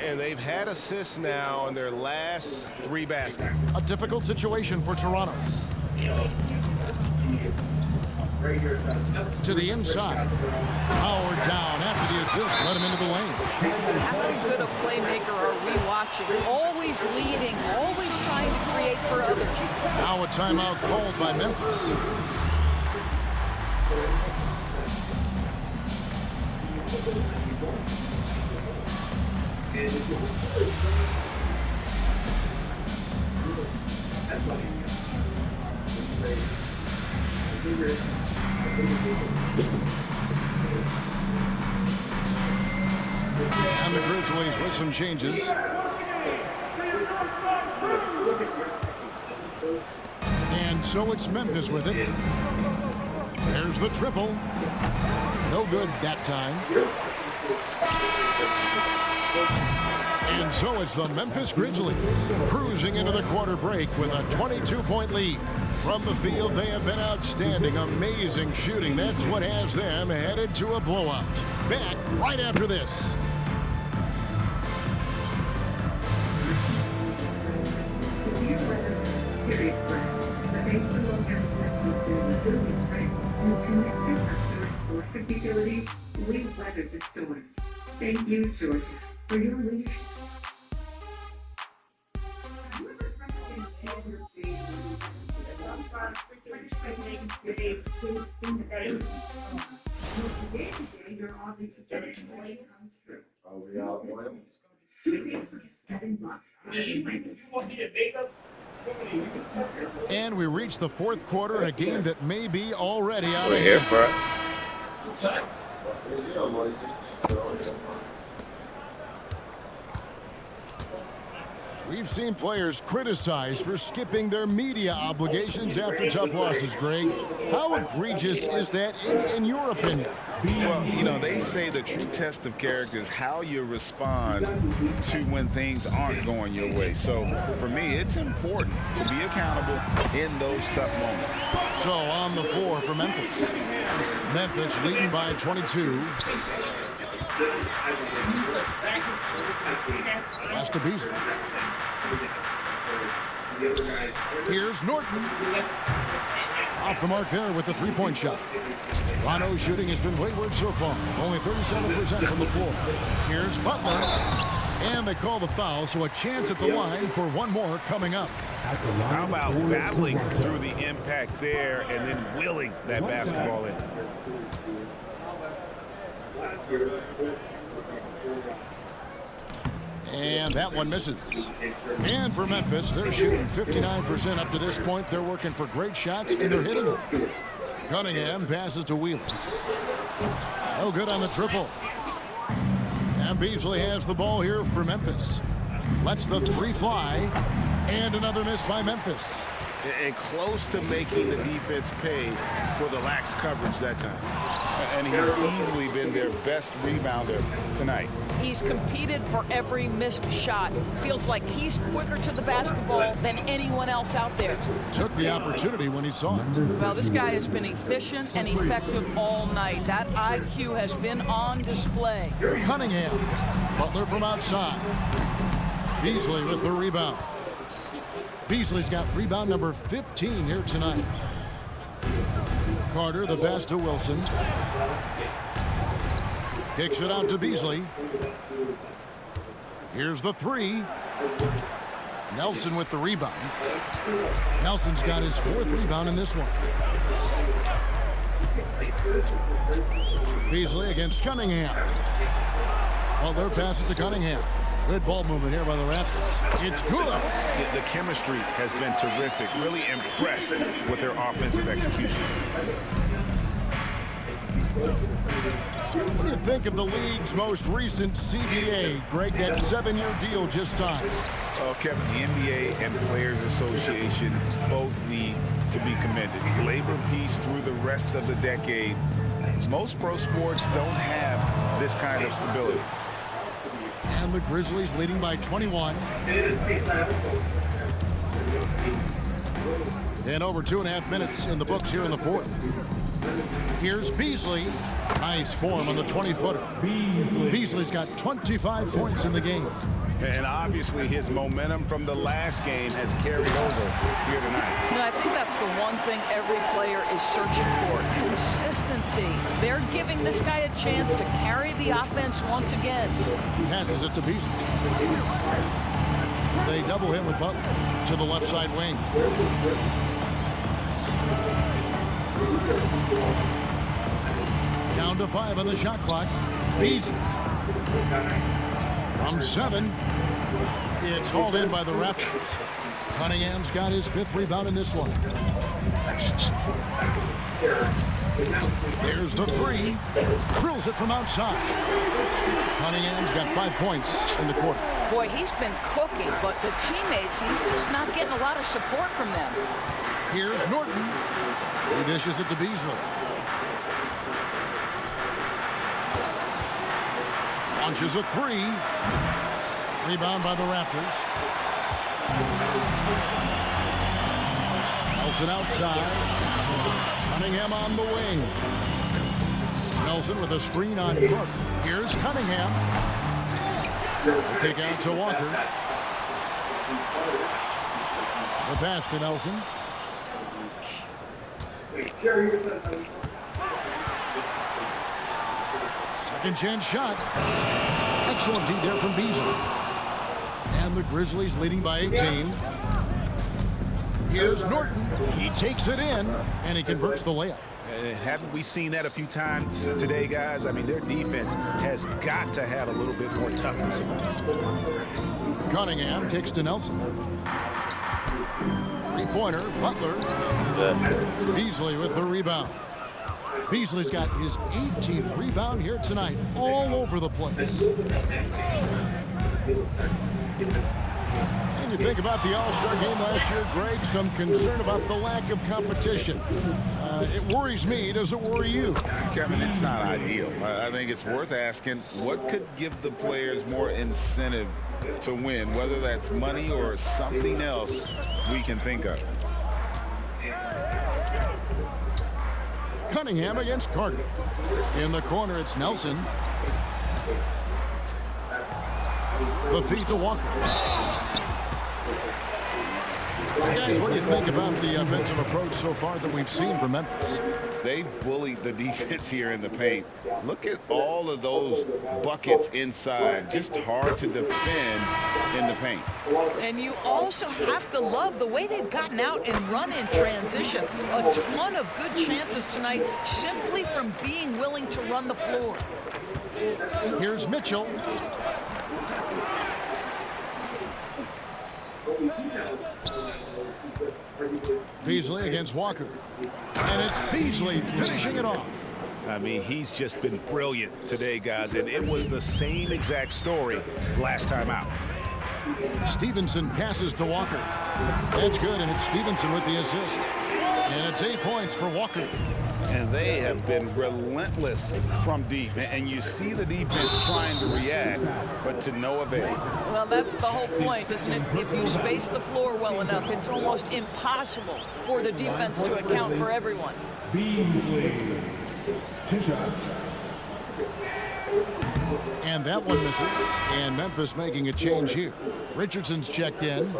F: And they've had assists now on their last 3 baskets.
A: A difficult situation for Toronto. To the inside. Powered down after the assist. Let him into the lane.
C: How good a playmaker are we watching? Always leading, always trying to create for others.
A: Now a timeout called by Memphis. And the Grizzlies with some changes. And so it's Memphis with it. There's the triple. No good that time. And so it's the Memphis Grizzlies cruising into the quarter break with a 22-point lead. From the field, they have been outstanding, amazing shooting. That's what has them headed to a blowout. Back right after this.
N: Particularly, we've weathered the storm. Thank you, Georgia, for your leadership.
A: And we reach the fourth quarter in a game that may be already out
E: We're
A: of
E: here,
A: hand.
E: bro.
A: We've seen players criticized for skipping their media obligations after tough losses, Greg. How egregious is that in your opinion?
G: Well, you know, they say the true test of character is how you respond to when things aren't going your way. So, for me, it's important to be accountable in those tough moments.
A: So, on the floor for Memphis. Memphis leading by 22. Pass to Beasley. Here's Norton. Off the mark there with the three-point shot. Toronto's shooting has been wayward so far. Only 37% from the floor. Here's Butler. And they call the foul, so a chance at the line for one more coming up.
B: How about battling through the impact there and then willing that basketball in?
A: And that one misses. And for Memphis, they're shooting 59% up to this point. They're working for great shots, and they're hitting them. Cunningham passes to Wheeler. No good on the triple. And Beasley has the ball here for Memphis. Lets the three fly. And another miss by Memphis.
B: And close to making the defense pay for the lax coverage that time. And he's easily been their best rebounder tonight.
C: He's competed for every missed shot. Feels like he's quicker to the basketball than anyone else out there.
A: Took the opportunity when he saw it.
C: Well, this guy has been efficient and effective all night. That IQ has been on display.
A: Cunningham. Butler from outside. Beasley with the rebound. Beasley's got rebound number 15 here tonight. Carter, the pass to Wilson. Kicks it out to Beasley. Here's the three. Nelson with the rebound. Nelson's got his fourth rebound in this one. Beasley against Cunningham. Butler passes to Cunningham. Good ball movement here by the Raptors. It's good.
B: The chemistry has been terrific. Really impressed with their offensive execution.
A: What do you think of the league's most recent CBA, Greg? That 7-year deal just signed.
B: Oh, Kevin, the NBA and Players Association both need to be commended. Labor peace through the rest of the decade. Most pro sports don't have this kind of stability.
A: And the Grizzlies leading by 21. And over 2.5 minutes in the books here in the fourth. Here's Beasley. Nice form on the 20-footer. Beasley's got 25 points in the game.
B: And obviously his momentum from the last game has carried over here tonight.
C: You know, I think that's the one thing every player is searching for. Consistency. They're giving this guy a chance to carry the offense once again.
A: Passes it to Beasley. They double him with Butler to the left side wing. Down to 5 on the shot clock. Beasley. From 7. It's hauled in by the Raptors. Cunningham's got his 5th rebound in this one. There's the 3. Drills it from outside. Cunningham's got 5 points in the quarter.
C: Boy, he's been cooking, but the teammates, he's just not getting a lot of support from them.
A: Here's Norton. He dishes it to Beasley. Launches a 3. Rebound by the Raptors. Nelson outside. Cunningham on the wing. Nelson with a screen on Cook. Here's Cunningham. The kick out to Walker. The pass to Nelson. Second chance shot. Excellent D there from Beasley. And the Grizzlies leading by 18. Here's Norton. He takes it in, and he converts the layup.
B: Haven't we seen that a few times today, guys? I mean, their defense has got to have a little bit more toughness about it.
A: Cunningham kicks to Nelson. Three-pointer, Butler. Beasley with the rebound. Beasley's got his 18th rebound here tonight, all over the place. And you think about the All-Star game last year, Greg, some concern about the lack of competition. It worries me. Does it worry you?
G: Kevin, it's not ideal. I think it's worth asking what could give the players more incentive to win, whether that's money or something else we can think of.
A: Cunningham against Carter. In the corner, it's Nelson. The feed to Walker. Guys, what do you think about the offensive approach so far that we've seen from Memphis?
G: They bullied the defense here in the paint. Look at all of those buckets inside. Just hard to defend in the paint.
C: And you also have to love the way they've gotten out and run in transition. A ton of good chances tonight simply from being willing to run the floor.
A: Here's Mitchell. Beasley against Walker. And it's Beasley finishing it off.
B: I mean, he's just been brilliant today, guys, and it was the same exact story last time out.
A: Stevenson passes to Walker. That's good, and it's Stevenson with the assist. And it's 8 points for Walker.
G: And they have been relentless from deep. And you see the defense trying to react, but to no avail.
C: Well, that's the whole point, isn't it? If you space the floor well enough, it's almost impossible for the defense to account for everyone.
M: Beasley. 2 shots.
A: And that one misses. And Memphis making a change here. Richardson's checked in.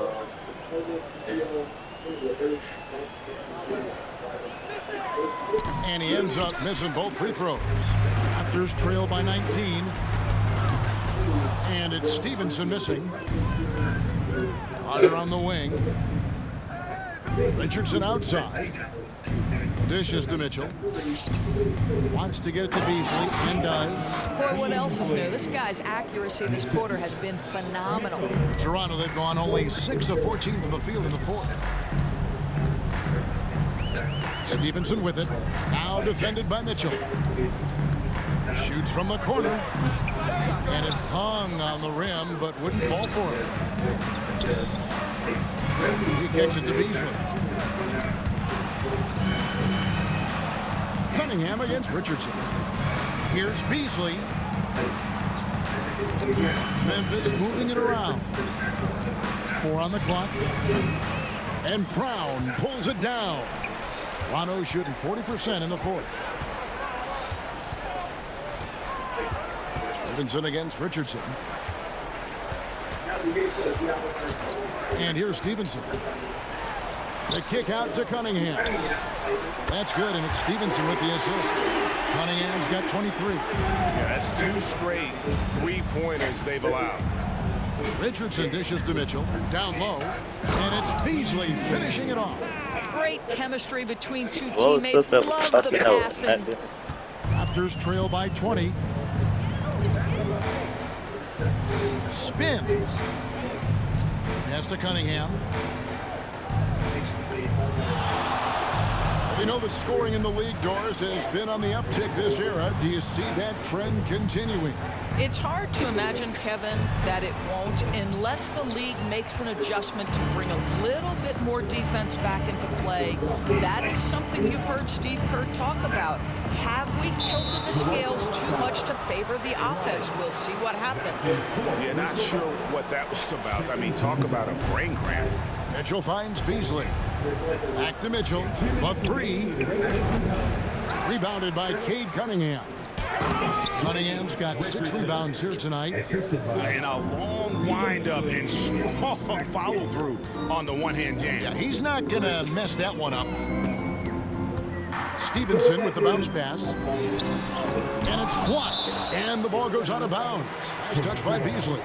A: And he ends up missing both free throws. Raptors trail by 19. And it's Stevenson missing. Carter on the wing. Richardson outside. Dishes to Mitchell. Wants to get it to Beasley and does.
C: Boy, what else is new? This guy's accuracy this quarter has been phenomenal.
A: Toronto, they've gone only 6 of 14 from the field in the fourth. Stevenson with it. Now defended by Mitchell. Shoots from the corner. And it hung on the rim, but wouldn't fall for it. He kicks it to Beasley. Cunningham against Richardson. Here's Beasley. Memphis moving it around. 4 on the clock. And Brown pulls it down. Toronto shooting 40% in the fourth. Stevenson against Richardson. And here's Stevenson. The kick out to Cunningham. That's good, and it's Stevenson with the assist. Cunningham's got 23.
F: Yeah, that's 2 straight 3-pointers they've allowed.
A: Richardson dishes to Mitchell. Down low. And it's Beasley finishing it off.
C: Great chemistry between two teammates. Love the passing.
A: Raptors trail by 20. Spins. Pass to Cunningham. The We know the scoring in the league, Doris, has been on the uptick this era. Do you see that trend continuing?
C: It's hard to imagine, Kevin, that it won't unless the league makes an adjustment to bring a little bit more defense back into play. That is something you've heard Steve Kerr talk about. Have we tilted the scales too much to favor the offense? We'll see what happens.
B: Yeah, not sure what that was about. I mean, talk about a brain cramp.
A: Mitchell finds Beasley. Back to Mitchell. A three. Rebounded by Cade Cunningham. Cunningham's got 6 rebounds here tonight.
B: And a long windup and strong follow-through on the one-hand jam.
A: Yeah, he's not going to mess that one up. Stevenson with the bounce pass. And it's blocked. And the ball goes out of bounds. Nice touch by Beasley.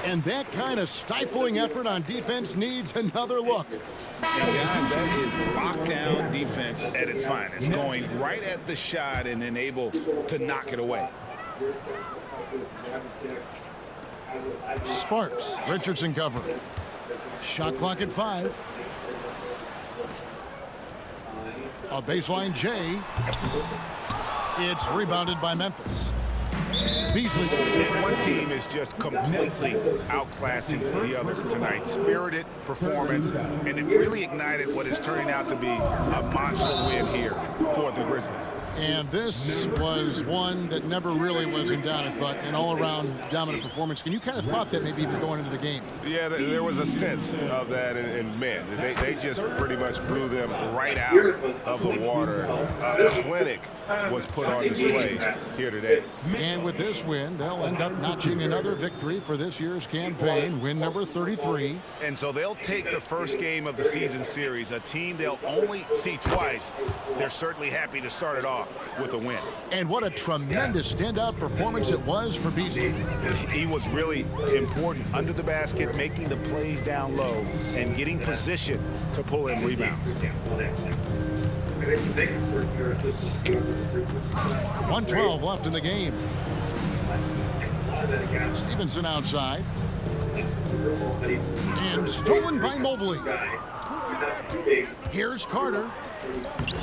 A: And that kind of stifling effort on defense needs another look.
B: And guys, that is lockdown defense at its finest. Going right at the shot and then able to knock it away.
A: Sparks. Richardson covering. Shot clock at 5. A baseline J. It's rebounded by Memphis. Beasley.
B: And one team is just completely outclassing the other tonight. Spirited performance, and it really ignited what is turning out to be a monster win here for the Grizzlies.
A: And this was one that never really was in doubt, I thought, an all-around dominant performance. And you kind of thought that maybe even going into the game.
F: Yeah, there was a sense of that, and man, they just pretty much blew them right out of the water. A clinic was put on display here today.
A: And with this win, they'll end up notching another victory for this year's campaign, win number 33.
B: And so they'll take the first game of the season series, a team they'll only see twice. They're certainly happy to start it off with a win.
A: And what a tremendous standout performance it was for Beasley.
B: He was really important under the basket, making the plays down low and getting position to pull in rebounds.
A: 1:12 left in the game. Stevenson outside. And stolen by Mobley. Here's Carter.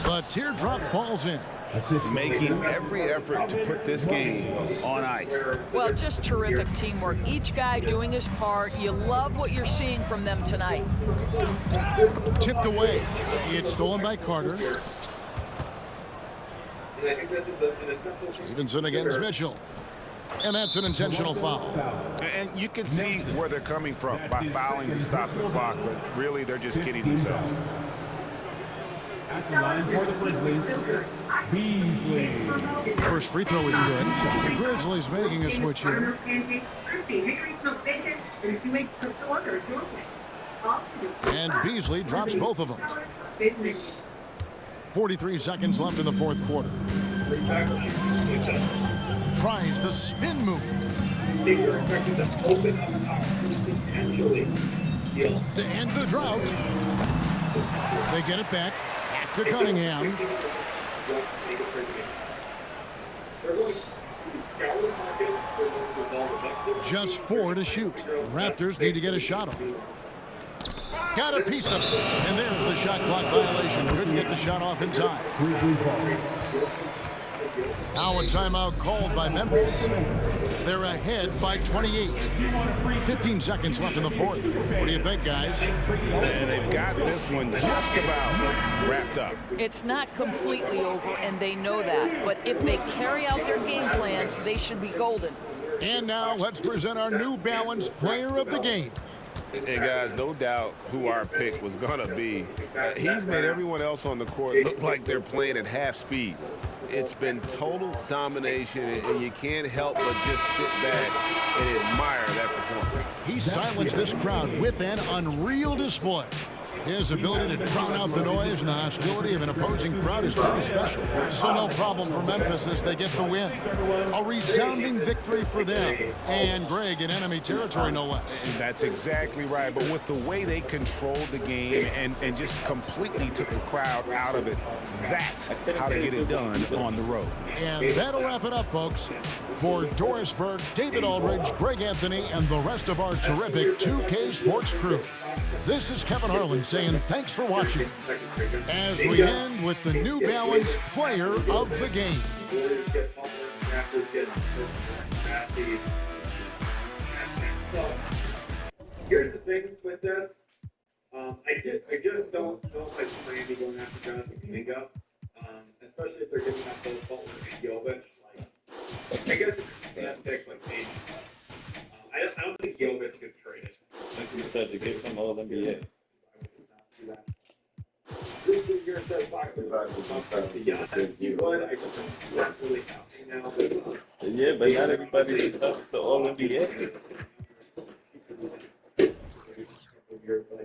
A: The teardrop falls in.
B: Making every effort to put this game on ice.
C: Well, just terrific teamwork. Each guy doing his part. You love what you're seeing from them tonight.
A: Tipped away. It's stolen by Carter. Stevenson against Mitchell. And that's an intentional foul.
B: And you can see where they're coming from by fouling to stop the clock, but really they're just kidding themselves.
M: At the line for the Grizzlies, Beasley.
A: First free throw is good. The Grizzlies making a switch here. And Beasley drops both of them. 43 seconds left in the fourth quarter. Tries the spin move. To end the drought. They get it back. Back to Cunningham. Just 4 to shoot. The Raptors need to get a shot off. Got a piece of it. And there's the shot clock violation. Couldn't get the shot off in time. Now a timeout called by Memphis. They're ahead by 28. 15 seconds left in the fourth. What do you think, guys?
B: And they've got this one just about wrapped up.
C: It's not completely over, and they know that. But if they carry out their game plan, they should be golden.
A: And now let's present our New Balance Player of the Game.
F: Hey, guys, no doubt who our pick was going to be. He's made everyone else on the court look like they're playing at half speed. It's been total domination, and you can't help but just sit back and admire that performance.
A: He silenced this crowd with an unreal display. His ability to drown out the noise and the hostility of an opposing crowd is pretty special. So no problem for Memphis as they get the win. A resounding victory for them. And Greg in enemy territory, no less.
B: That's exactly right. But with the way they controlled the game and just completely took the crowd out of it, that's how to get it done on the road.
A: And that'll wrap it up, folks. For Doris Burke, David Aldridge, Greg Anthony, and the rest of our terrific 2K Sports crew. This is Kevin Harlan everyone saying thanks for watching as we end with the New Balance Player of the Game.
D: So, here's the thing with this. I just don't like Miami going after Jonathan Kuminga, especially if they're giving up both Butler and Jovic. Like, I guess it's that pick, like maybe. I don't think Jovic gets traded.
E: Like you said, to give some All NBA.
D: This is your set box. You would. I just don't really counting now.
E: Yeah, but not everybody is up to All NBA.
D: I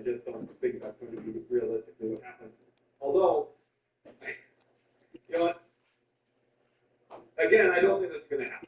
D: just don't think that's going to be realistically what happens. Although, you know what? Again, I don't think this is going to happen.